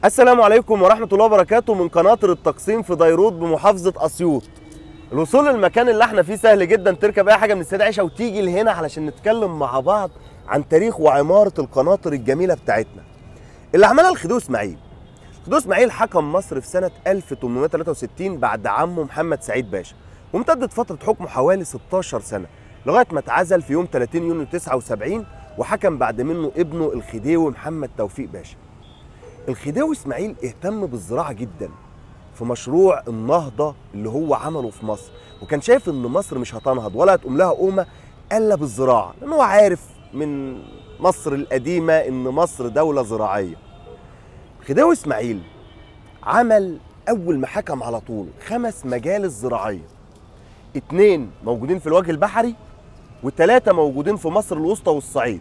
السلام عليكم ورحمة الله وبركاته من قناطر التقسيم في ديروت بمحافظة أسيوط. الوصول للمكان اللي احنا فيه سهل جدا، تركب أي حاجة من السيدة عيشة وتيجي لهنا علشان نتكلم مع بعض عن تاريخ وعمارة القناطر الجميلة بتاعتنا اللي عملها الخديوي إسماعيل. الخديوي إسماعيل حكم مصر في سنة 1863 بعد عمه محمد سعيد باشا، وامتدت فترة حكمه حوالي 16 سنة لغاية ما اتعزل في يوم 30 يونيو 79، وحكم بعد منه ابنه الخديوي محمد توفيق باشا. الخديوي إسماعيل اهتم بالزراعة جدا في مشروع النهضة اللي هو عمله في مصر، وكان شايف ان مصر مش هتنهض ولا هتقوم لها قومة الا بالزراعة، لان هو عارف من مصر القديمة ان مصر دولة زراعية. الخديوي إسماعيل عمل اول ما حكم على طول 5 مجالس زراعية، 2 موجودين في الوجه البحري و3 موجودين في مصر الوسطى والصعيد.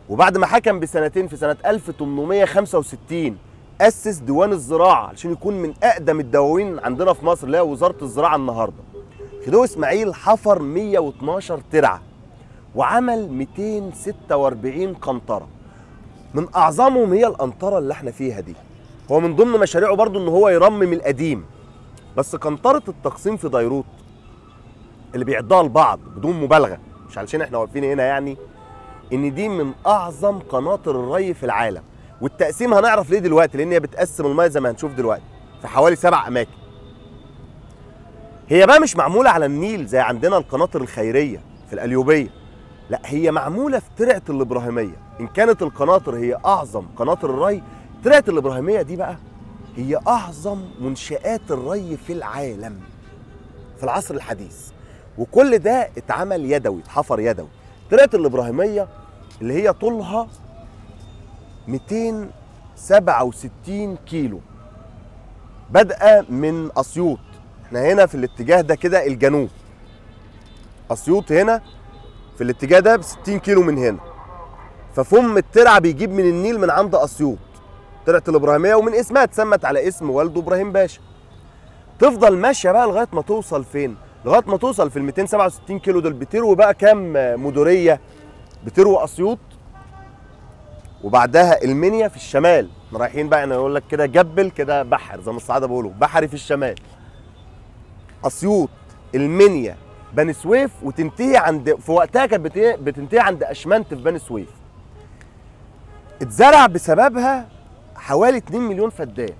وبعد ما حكم بسنتين في سنة 1865 أسس ديوان الزراعة علشان يكون من أقدم الدواوين عندنا في مصر اللي هي وزارة الزراعة النهاردة. الخديوي إسماعيل حفر 112 ترعة وعمل 246 قنطرة، من أعظمهم هي القنطرة اللي احنا فيها دي. هو من ضمن مشاريعه برضو إن هو يرمم القديم، بس قنطرة التقسيم في ديروت اللي بيعدها البعض بدون مبالغة، مش علشان احنا واقفين هنا يعني، ان دي من اعظم قناطر الري في العالم. والتقسيم هنعرف ليه دلوقتي، لان هي بتقسم الميه زي ما هنشوف دلوقتي في حوالي 7 اماكن. هي بقى مش معموله على النيل زي عندنا القناطر الخيريه في القليوبيه، لا هي معموله في ترعه الابراهيميه. ان كانت القناطر هي اعظم قناطر الري، ترعه الابراهيميه دي بقى هي اعظم منشآت الري في العالم في العصر الحديث، وكل ده اتعمل يدوي، اتحفر يدوي. ترعه الابراهيميه اللي هي طولها 267 كيلو، بادئه من اسيوط. احنا هنا في الاتجاه ده كده الجنوب، اسيوط هنا في الاتجاه ده ب 60 كيلو من هنا، ففم الترعه بيجيب من النيل من عند اسيوط، ترعه الابراهيميه، ومن اسمها اتسمت على اسم والده ابراهيم باشا. تفضل ماشيه بقى لغايه ما توصل فين؟ لغايه ما توصل في ال 267 كيلو دول بتروي بقى كام مديريه؟ بتروي اسيوط، وبعدها المنيا في الشمال. احنا رايحين بقى، انا اقول لك كده جبل كده بحر زي ما الصعايده بيقولوا، بحري في الشمال. اسيوط، المنيا، بني سويف، وتنتهي عند، في وقتها كانت بتنتهي عند اشمنت في بني سويف. اتزرع بسببها حوالي 2 مليون فدان،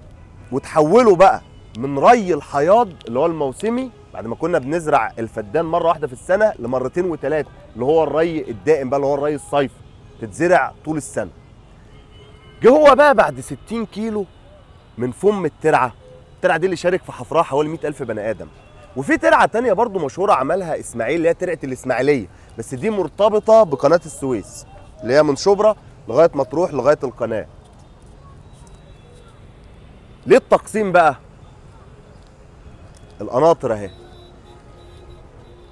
وتحولوا بقى من ري الحياض اللي هو الموسمي بعد ما كنا بنزرع الفدان مره واحده في السنه لمرتين وثلاثه، اللي هو الري الدائم بقى اللي هو الري الصيفي، تتزرع طول السنه. جه هو بقى بعد 60 كيلو من فم الترعه دي اللي شارك في حفرها حوالي 100,000 بني ادم. وفي ترعه تانية برضو مشهوره عملها اسماعيل اللي هي ترعه الاسماعيليه، بس دي مرتبطه بقناه السويس اللي هي من شبرا لغايه ما تروح لغايه القناه. ليه التقسيم بقى؟ القناطر اهي،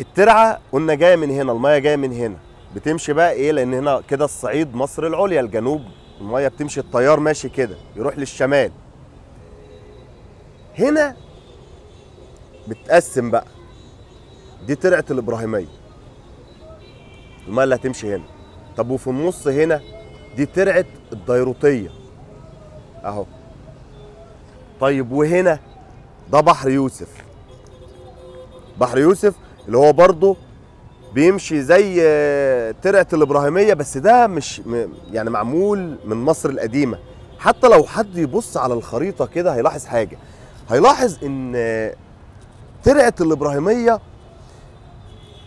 الترعه قلنا جايه من هنا، الميه جايه من هنا، بتمشي بقى ايه، لان هنا كده الصعيد مصر العليا، الجنوب الميه بتمشي، التيار ماشي كده يروح للشمال. هنا بتقسم بقى، دي ترعه الابراهيميه، الميه اللي هتمشي هنا. طب وفي النص هنا دي ترعه الديروتيه اهو. طيب وهنا ده بحر يوسف، بحر يوسف اللي هو برضه بيمشي زي ترعه الابراهيميه، بس ده مش يعني معمول من مصر القديمه. حتى لو حد يبص على الخريطه كده هيلاحظ حاجه، هيلاحظ ان ترعه الابراهيميه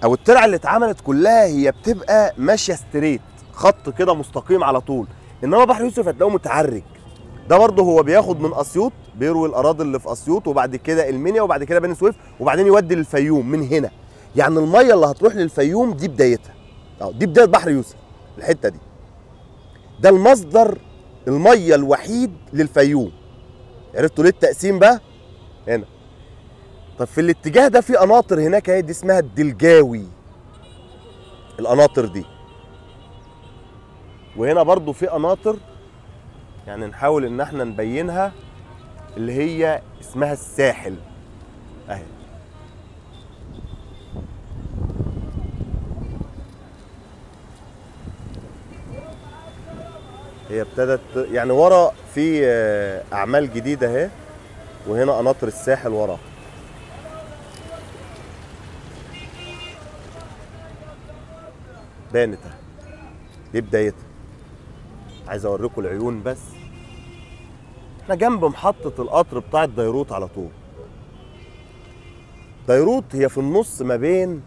او الترعه اللي اتعملت كلها هي بتبقى ماشيه ستريت، خط كده مستقيم على طول. انما بحر يوسف هتلاقوه متعرج، ده برضه هو بياخد من اسيوط، بيروي الاراضي اللي في اسيوط، وبعد كده المنيا، وبعد كده بني سويف، وبعدين يودي للفيوم من هنا. يعني الميه اللي هتروح للفيوم دي بدايتها، دي بدايه بحر يوسف، الحته دي ده المصدر الميه الوحيد للفيوم. عرفتوا ليه التقسيم بقى؟ هنا. طب في الاتجاه ده في قناطر هناك اهي، دي اسمها الدلجاوي، القناطر دي. وهنا برضو في قناطر يعني نحاول ان احنا نبينها، اللي هي اسمها الساحل اهي. هي ابتدت يعني ورا في اعمال جديده اهي، وهنا قناطر الساحل ورا. بانت اهي، دي بدايتها. عايز اوريكم العيون بس. احنا جنب محطه القطر بتاعه ديروت على طول. ديروت هي في النص ما بين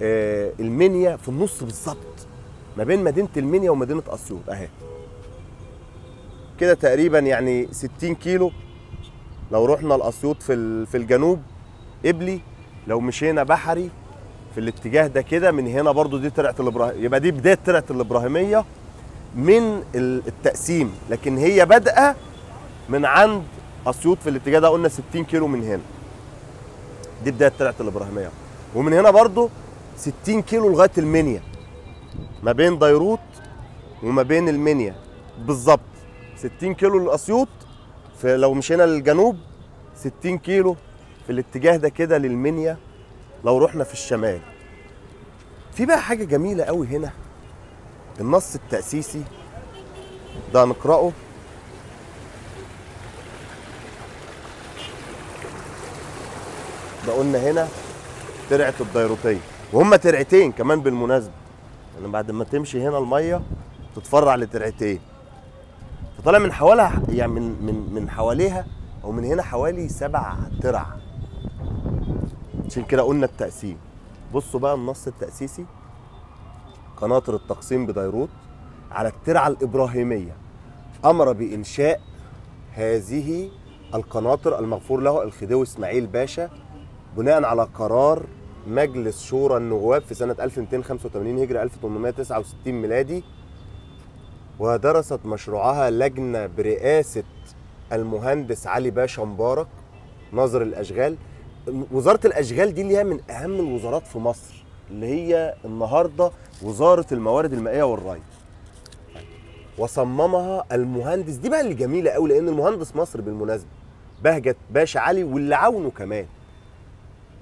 المنيا، في النص بالظبط ما بين مدينه المنيا ومدينه اسيوط اهي. كده تقريبا يعني 60 كيلو لو رحنا لاسيوط في الجنوب قبلي، لو مشينا بحري في الاتجاه ده كده من هنا برضو دي ترعه الابراهيميه، يبقى دي بدايه ترعه الابراهيميه من التقسيم، لكن هي بادئه من عند اسيوط في الاتجاه ده، قلنا 60 كيلو من هنا. دي بدايه ترعه الابراهيميه، ومن هنا برضو 60 كيلو لغايه المنيا، ما بين ديروت وما بين المنيا بالظبط 60 كيلو لاسيوط. لو مشينا للجنوب 60 كيلو في الاتجاه ده كده للمنيا لو رحنا في الشمال. في بقى حاجه جميله قوي هنا، النص التأسيسي ده نقرأه. ده قلنا هنا ترعة الديروتية، وهم ترعتين كمان بالمناسبة، يعني بعد ما تمشي هنا المية تتفرع لترعتين، فطالع من حواليها يعني من حواليها او من هنا حوالي 7 ترع، عشان كده قلنا التقسيم. بصوا بقى النص التأسيسي، قناطر التقسيم بديروت على الترعة الإبراهيمية أمر بإنشاء هذه القناطر المغفور له الخديوي إسماعيل باشا بناء على قرار مجلس شورى النواب في سنة 1285 هجري 1869 ميلادي، ودرست مشروعها لجنة برئاسة المهندس علي باشا مبارك ناظر الأشغال. وزارة الأشغال دي اللي هي من أهم الوزارات في مصر، اللي هي النهارده وزارة الموارد المائية والري، وصممها المهندس. دي بقى اللي جميلة قوي، لأن المهندس مصر بالمناسبة بهجت باشا علي واللي عاونه كمان.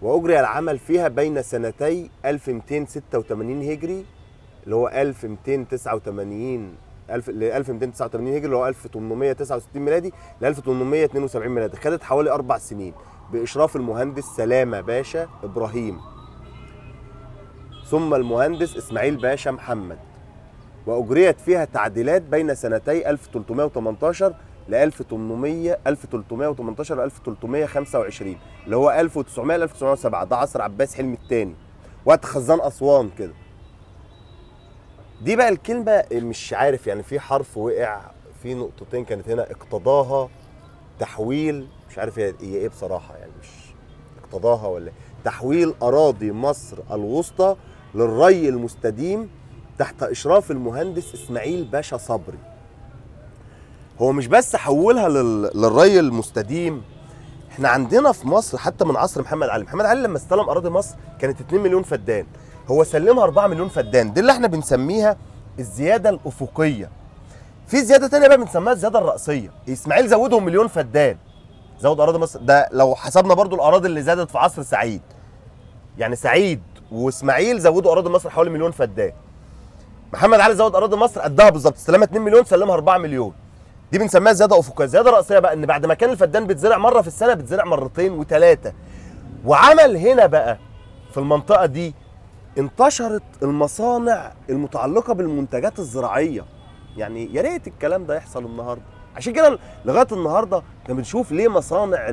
وأجري العمل فيها بين سنتي 1286 هجري اللي هو 1289 ل 1289 هجري اللي هو 1869 ميلادي ل 1872 ميلادي. خدت حوالي 4 سنين بإشراف المهندس سلامة باشا إبراهيم، ثم المهندس إسماعيل باشا محمد. وأجريت فيها تعديلات بين سنتي 1318 ل 1318 ل 1325 اللي هو 1900 ل 1907. ده عصر عباس حلمي الثاني، وقت خزان أسوان كده. دي بقى الكلمة مش عارف يعني في حرف وقع، في نقطتين كانت هنا، اقتضاها تحويل، مش عارف هي ايه بصراحة، يعني مش اقتضاها ولا تحويل أراضي مصر الوسطى للري المستديم تحت إشراف المهندس إسماعيل باشا صبري. هو مش بس حولها للري المستديم، احنا عندنا في مصر حتى من عصر محمد علي. محمد علي لما استلم أراضي مصر كانت 2 مليون فدان، هو سلمها 4 مليون فدان. دي اللي احنا بنسميها الزيادة الأفقية. في زيادة تانية بقى بنسميها الزيادة الرأسية. إسماعيل زودهم مليون فدان، زود أراضي مصر. ده لو حسبنا برضو الأراضي اللي زادت في عصر سعيد، يعني سعيد وإسماعيل زودوا أراضي مصر حوالي مليون فدان. محمد علي زود أراضي مصر قدها بالظبط، استلمها 2 مليون سلمها 4 مليون. دي بنسميها زيادة أفقية. زيادة رأسية بقى إن بعد ما كان الفدان بيتزرع مرة في السنة بيتزرع مرتين وثلاثة. وعمل هنا بقى في المنطقة دي انتشرت المصانع المتعلقة بالمنتجات الزراعية. يعني يا ريت الكلام ده يحصل النهارده. عشان كده لغايه النهارده احنا بنشوف ليه مصانع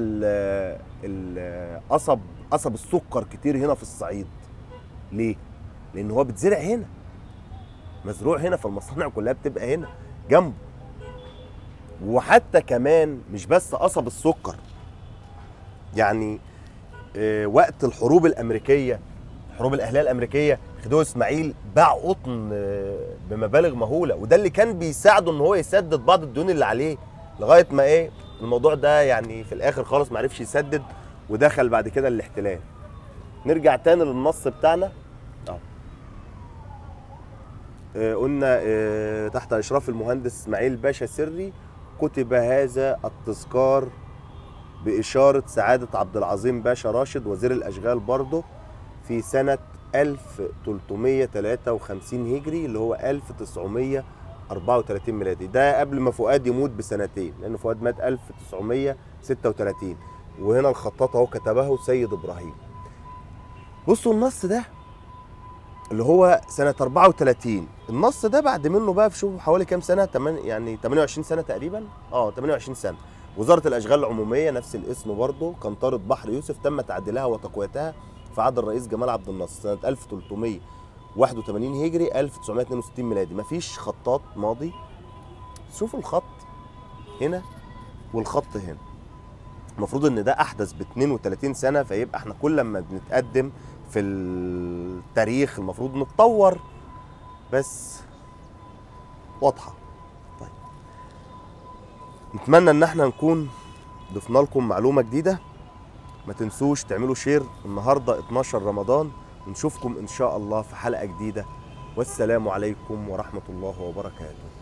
قصب السكر كتير هنا في الصعيد. ليه؟ لان هو بيتزرع هنا، مزروع هنا، فالمصانع كلها بتبقى هنا جنبه. وحتى كمان مش بس قصب السكر، يعني وقت الحروب الامريكيه، الحروب الاهليه الامريكيه، خديوي اسماعيل باع قطن بمبالغ مهوله، وده اللي كان بيساعده ان هو يسدد بعض الديون اللي عليه، لغايه ما الموضوع ده يعني في الاخر خالص ما عرفش يسدد ودخل بعد كده الاحتلال. نرجع تاني للنص بتاعنا. قلنا تحت اشراف المهندس اسماعيل باشا سري كتب هذا التذكار بإشارة سعادة عبد العظيم باشا راشد وزير الأشغال برضه في سنة 1353 هجري اللي هو 1914. 34 ميلادي. ده قبل ما فؤاد يموت بسنتين، لان فؤاد مات 1936. وهنا الخطاط اهو كتبه سيد ابراهيم. بصوا النص ده اللي هو سنه 34. النص ده بعد منه بقى شوفوا حوالي كام سنه، يعني 28 سنه تقريبا. 28 سنه. وزاره الاشغال العموميه نفس الاسم برضه، قنطره بحر يوسف تم تعديلها وتقويتها في عهد الرئيس جمال عبد الناصر سنه 1381 هجري 1962 ميلادي. مفيش خطاط ماضي. شوفوا الخط هنا والخط هنا، المفروض ان ده احدث ب 32 سنه، فيبقى احنا كل ما بنتقدم في التاريخ المفروض نتطور، بس واضحه. طيب نتمنى ان احنا نكون ضفنا لكم معلومه جديده. ما تنسوش تعملوا شير. النهارده 12 رمضان، ونشوفكم ان شاء الله في حلقه جديده، والسلام عليكم ورحمه الله وبركاته.